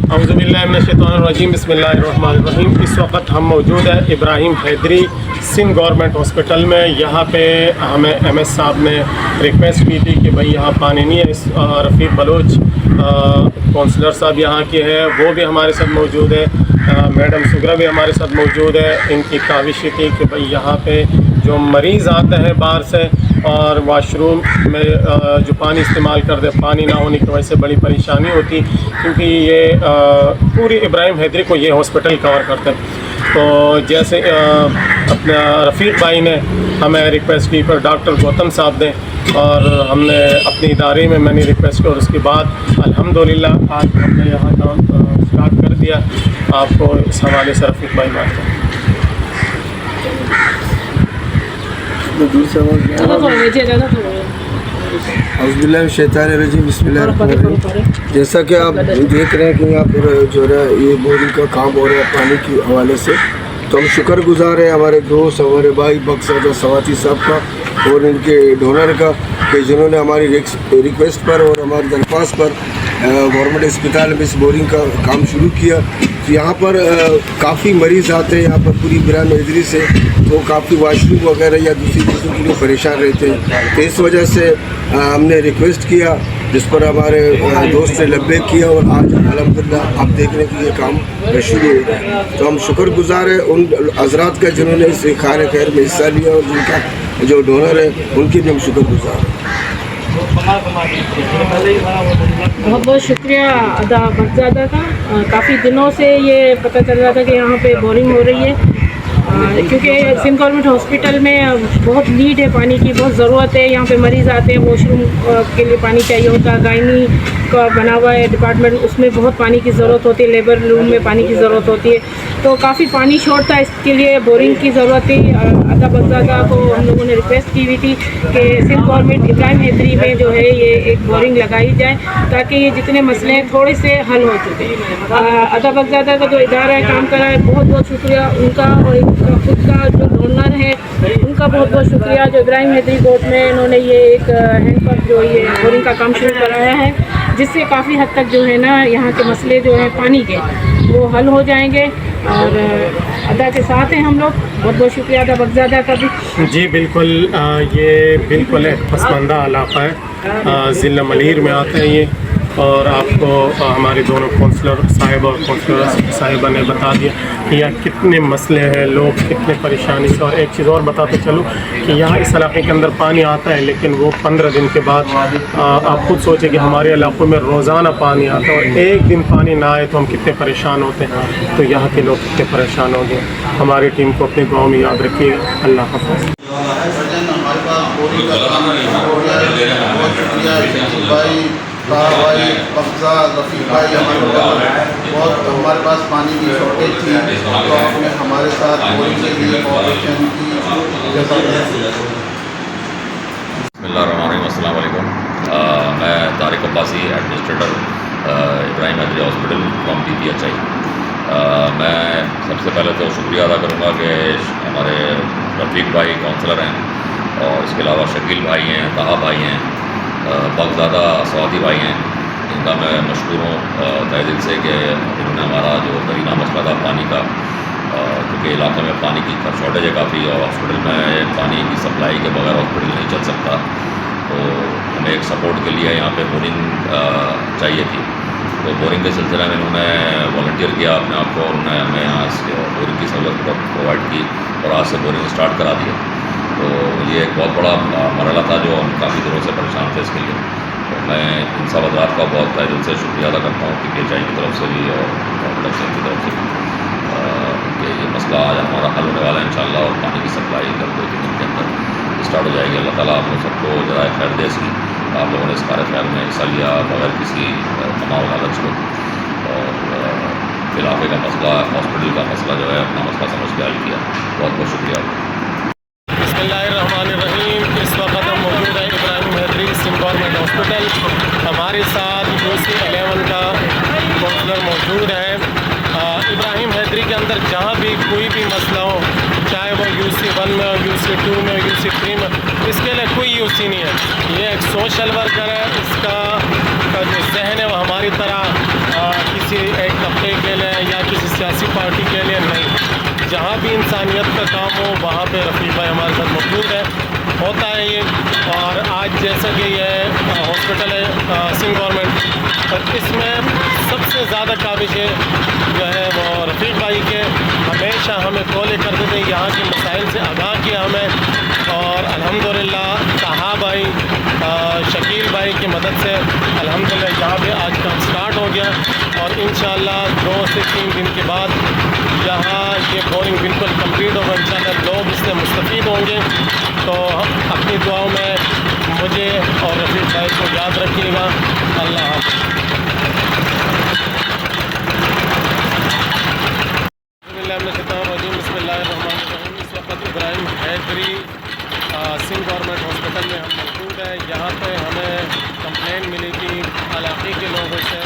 औज़ुबिल्लाहिमिनश्शैतानिर्रजीम बिस्मिल्लाहिर्रहमानिर्रहीम। इस वक्त हम मौजूद है इब्राहिम हैदरी सिंध गवर्नमेंट हॉस्पिटल में। यहाँ पे हमें एमएस साहब ने रिक्वेस्ट की थी कि भाई यहाँ पानी नहीं है। रफ़ीक बलोच काउंसलर साहब यहाँ के हैं, वो भी हमारे साथ मौजूद है। मैडम सुगरा भी हमारे साथ मौजूद है। इनकी काविश थी कि भाई यहाँ पे जो मरीज़ आता है बाहर से और वाशरूम में जो पानी इस्तेमाल करते, पानी ना होने की वजह से बड़ी परेशानी होती, क्योंकि ये पूरी इब्राहिम हैदरी को ये हॉस्पिटल कवर करते हैं। तो जैसे अपना रफ़ीक भाई ने हमें रिक्वेस्ट की, पर डॉक्टर गौतम साहब ने, और हमने अपने इदारे में मैंने रिक्वेस्ट की, और उसके बाद अल्हम्दुलिल्लाह आज हमने यहाँ काम स्टार्ट कर दिया। आपको इस हवाले से रफ़ीक भाई बात करें। जैसा कि आप देख रहे हैं कि यहाँ पर जो है ये बोरिंग का काम हो रहा है पानी के हवाले से, तो हम शुक्रगुजार हैं हमारे दोस्त, हमारे भाई बख्शादा सवाती साहब का और इनके डोनर का, कि जिन्होंने हमारी रिक्वेस्ट पर और हमारी दरख्वास्त पर गवर्नमेंट अस्पताल में इस बोरिंग का काम शुरू किया। तो यहाँ पर काफ़ी मरीज़ आते हैं यहाँ पर पूरी इब्राहिम हैदरी से, तो काफ़ी वाशरूम वगैरह या दूसरी चीज़ों के लिए परेशान रहते हैं। तो इस वजह से हमने रिक्वेस्ट किया, जिस पर हमारे दोस्त ने लब्बे किया, और आज अल्हम्दुलिल्लाह आप देख रहे हैं कि ये काम शुरू हो रहा है। तो हम शुक्रगुजार हैं उन हज़रात का जिन्होंने इस खाने खैर में हिस्सा लिया, और जिनका जो डोनर है उनके भी हम शुक्रगुजार हैं। बहुत बहुत शुक्रिया अदा बख्शादा का। काफ़ी दिनों से ये पता चल रहा था कि यहाँ पे बोरिंग हो रही है, क्योंकि सिंध गवर्नमेंट हॉस्पिटल में बहुत नीड है, पानी की बहुत ज़रूरत है। यहाँ पे मरीज़ आते हैं, वॉशरूम के लिए पानी चाहिए होता है, गायनी का बना हुआ है डिपार्टमेंट, उसमें बहुत पानी की ज़रूरत होती है, लेबर रूम में पानी की ज़रूरत होती है। तो काफ़ी पानी शॉर्ट था, इसके लिए बोरिंग की ज़रूरत थी। अदा बख्शादा को हम लोगों ने रिक्वेस्ट की हुई थी कि सिंध गवर्नमेंट इब्राहिम हैदरी में जो है ये एक बोरिंग लगाई जाए, ताकि ये जितने मसले हैं थोड़े से हल हो चुके। अदा बख्शादा का जो इदारा है काम कर रहा है, बहुत बहुत शुक्रिया उनका, और खुद का जो डोनर है उनका बहुत बहुत शुक्रिया, जो इब्राहिम हैदरी कोर्ट में इन्होंने ये एक हैंडपम्प जो ये बोरिंग का काम शुरू कराया है, जिससे काफ़ी हद तक जो है ना यहाँ के मसले जो हैं पानी के वो हल हो जाएंगे। और अदा के साथ हैं हम लोग। बहुत बहुत शुक्रिया अदा बख्शादा का भी। जी बिल्कुल, ये बिल्कुल एक पसमानदा इलाका है, ज़िला मलीर में आता है ये, और आपको हमारे दोनों काउंसलर साहिब और काउंसलर साहिबा ने बता दिया कि यहाँ कितने मसले हैं, लोग कितने परेशानी से। और एक चीज़ और बताते चलूँ कि यहाँ इस इलाके के अंदर पानी आता है, लेकिन वो 15 दिन के बाद आप खुद सोचें कि हमारे इलाकों में रोज़ाना पानी आता है, और एक दिन पानी ना आए तो हम कितने परेशान होते हैं। तो यहाँ के लोग कितने परेशान होंगे। हमारी टीम को अपने गाँव में याद रखिएगा। अल्लाह हाफ़िज़। भाई बख्शा रफ़ीक भाई बहुत हमारे पास पानी की शॉर्टेज थी, तो आपने हमारे साथ बोरिंग के लिए कोऑपरेशन की। बिस्मिल्लाहिर्रहमानिर्रहीम। अस्सलाम वालेकुम। मैं Tariq Abbasi, administrator Ibrahim Haidri hospital from PPHI। मैं सबसे पहले तो शुक्रिया अदा करूँगा कि हमारे रफ़ीक भाई काउंसलर हैं, और इसके अलावा शकील भाई हैं, ताहा भाई हैं, बख्शादा सवाती भाई हैं। इनका मैं मशकूर हूँ तहे दिल से कि इन्होंने हमारा जो दरीना मसला था पानी का, क्योंकि इलाके में पानी की शॉर्टेज है काफ़ी, और हॉस्पिटल में पानी की सप्लाई के बगैर हॉस्पिटल नहीं चल सकता। तो हमें एक सपोर्ट के लिए यहाँ पे बोरिंग चाहिए थी। तो बोरिंग के सिलसिले में इन्होंने वॉलंटियर किया अपने आप को, और उन्होंने हमें यहाँ से बोरिंग की सहूलत प्रोवाइड की, और आज से बोरिंग स्टार्ट करा दिया। तो ये एक बहुत बड़ा मरला था जो हम काफ़ी दिनों से परेशान थे इसके लिए। तो मैं इन सब हज़रात का बहुत तहे दिल से शुक्रिया अदा करता हूँ PPHI की तरफ से भी और गवर्नमेंट की तरफ से भी, कि ये मसला आज हमारा हल होने वाला है इंशाअल्लाह, और पानी की सप्लाई कल 2-3 दिन के अंदर स्टार्ट हो जाएगी। अल्लाह ताला आप लोग सबको ज़राए खैर दे सी। आप लोगों ने इस कार्य खैर में हिस्सा लिया बगैर किसी कमाओ लालच को, और इलाके का मसला, हॉस्पिटल का मसला जो है अपना मसला समझ के हल किया। बहुत बहुत शुक्रिया। बिस्मिल्लाहिर्रहमानिर्रहीम। इस वक्त हम मौजूद है इब्राहिम हैदरी सिंध गवर्नमेंट हॉस्पिटल। हमारे साथ UC11 का काउंसलर मौजूद है। इब्राहिम किसी एक तबके के लिए या किसी सियासी पार्टी के लिए नहीं, जहाँ भी इंसानियत का काम हो वहाँ पे रफ़ीक भाई हमारे साथ मौजूद है, होता है ये। और आज जैसा कि ये हॉस्पिटल है सिंध गवर्नमेंट, और इसमें सबसे ज़्यादा काबिज़ जो है वो रफ़ीक भाई के हमेशा हमें कॉल करते थे, यहाँ के मसाइल से आगाह किया हमें। और अल्हम्दुलिल्लाह ताहा भाई शकील भाई की मदद से अल्हम्दुलिल्लाह यहाँ पे आज काम स्टार्ट हो गया, और इंशाअल्लाह 2 से 3 दिन के बाद यहाँ ये बोरिंग बिल्कुल कंप्लीट होगा। इंशाअल्लाह लोग इससे मुस्तफ़ीद होंगे। तो अपनी दुआओं में मुझे और रफ़ीक भाई को याद रखिएगा। अल्लाह हाफ़िज़। बिस्मिल्लाहिर्रहमानिर्रहीम। इस वक्त इब्राहिम हैदरी सिंध गवर्नमेंट हॉस्पिटल में हम मौजूद हैं। यहाँ पे हमें कंप्लेन मिली थी इलाके के लोगों से,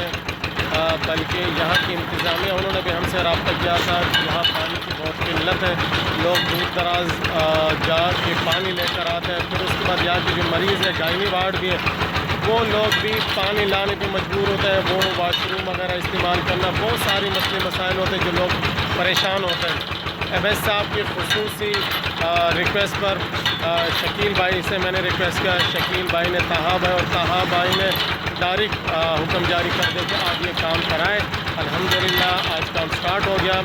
बल्कि यहाँ की इंतज़ामिया, उन्होंने भी हमसे रब्ता किया था कि यहाँ पानी की बहुत किल्लत है, लोग दूर दराज जा के पानी लेकर आते हैं। फिर उसके बाद यहाँ के जो मरीज़ है, गायनी वार्ड भी है, वो लोग भी पानी लाने पे मजबूर होते हैं, वो वाशरूम वगैरह इस्तेमाल करना, बहुत सारी मसले मसाइल होते हैं जो लोग परेशान होते हैं। अवैस साहब की खुसूसी रिक्वेस्ट पर शकील भाई से मैंने रिक्वेस्ट किया, शकील भाई ने ताहा भाई और ताहा भाई ने डायरेक्ट हुक्म जारी कर दिया कि आप ये काम कराएं। अल्हम्दुलिल्लाह आज काम स्टार्ट हो गया,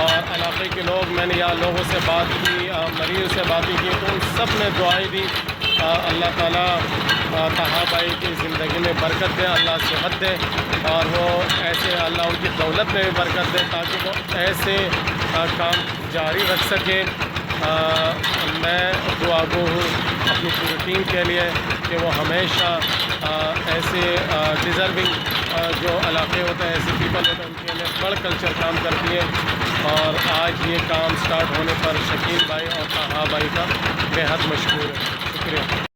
और इलाके के लोग, मैंने यहाँ लोगों से बात की, मरीज़ से बातें की, तो उन सब ने दुआएं दी। अल्लाह ताला ताहा भाई की ज़िंदगी में बरकत दे, अल्लाह सेहत दे, और वो ऐसे अल्लाह उनकी दौलत में भी बरकत दे, ताकि वो ऐसे काम जारी रख सके। मैं दुआगो हूँ अपनी पूरी टीम के लिए कि वो हमेशा ऐसे डिज़र्विंग जो इलाके होते हैं, ऐसे पीपल होते हैं, उनके लिए बढ़ कल्चर काम करती है। और आज ये काम स्टार्ट होने पर शकील भाई और ताहा भाई का बेहद मशहूर है। शुक्रिया।